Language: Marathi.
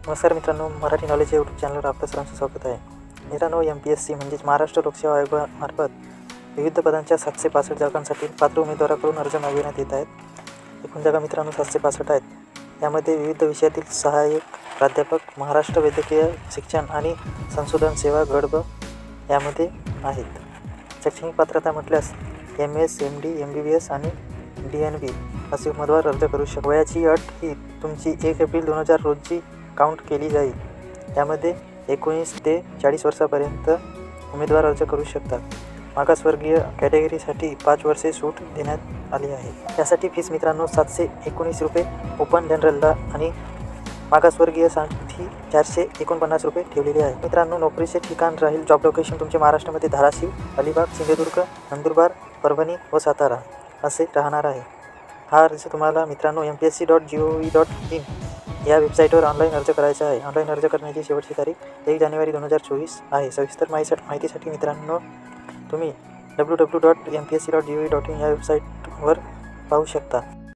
नमस्कार मित्रांनो, मराठी नॉलेज या यूट्यूब चॅनलवर आपलं सर्वांचं स्वागत आहे. मित्रांनो, MPSC म्हणजेच महाराष्ट्र लोकसेवा आयोगामार्फत विविध पदांच्या 765 जागांसाठी पात्र उमेदवाराकडून अर्ज मागविण्यात येत आहेत. एकूण जागा मित्रांनो 765 आहेत. यामध्ये विविध विषयातील सहाय्यक प्राध्यापक, महाराष्ट्र वैद्यकीय शिक्षण आणि संशोधन सेवा गट ब यामध्ये आहेत. शैक्षणिक पात्रता म्हटल्यास MS, MD, MBBS आणि DNB असे उमेदवार अर्ज करू शकतात. वयाची अट ही तुमची 1 एप्रिल 2000 रोजी काउंट केली जाईल. यामध्ये 19 ते 40 वर्षापर्यंत उमेदवार अर्ज करू शकतात. मागासवर्गीय कॅटेगरीसाठी 5 वर्षे सूट देण्यात आली आहे. यासाठी फीस मित्रांनो 719 रुपये ओपन जनरलला आणि मागासवर्गीयसाठी 449 रुपये ठेवलेले आहे. मित्रांनो, नोकरीचे ठिकाण राहील जॉब लोकेशन तुमचे महाराष्ट्रामध्ये धाराशिव, अलिबाग, सिंधुदुर्ग, नंदुरबार, परभणी व सातारा असे राहणार आहे. हा अर्ज तुम्हाला मित्रांनो mpsc.gov.in या वेबसाईटवर ऑनलाईन अर्ज करायचा आहे. ऑनलाईन अर्ज करण्याची शेवटची तारीख 1 जानेवारी 2024 आहे. सविस्तर माहितीसाठी मित्रांनो तुम्ही www.mpsc.gov.in या वेबसाईटवर पाहू शकता.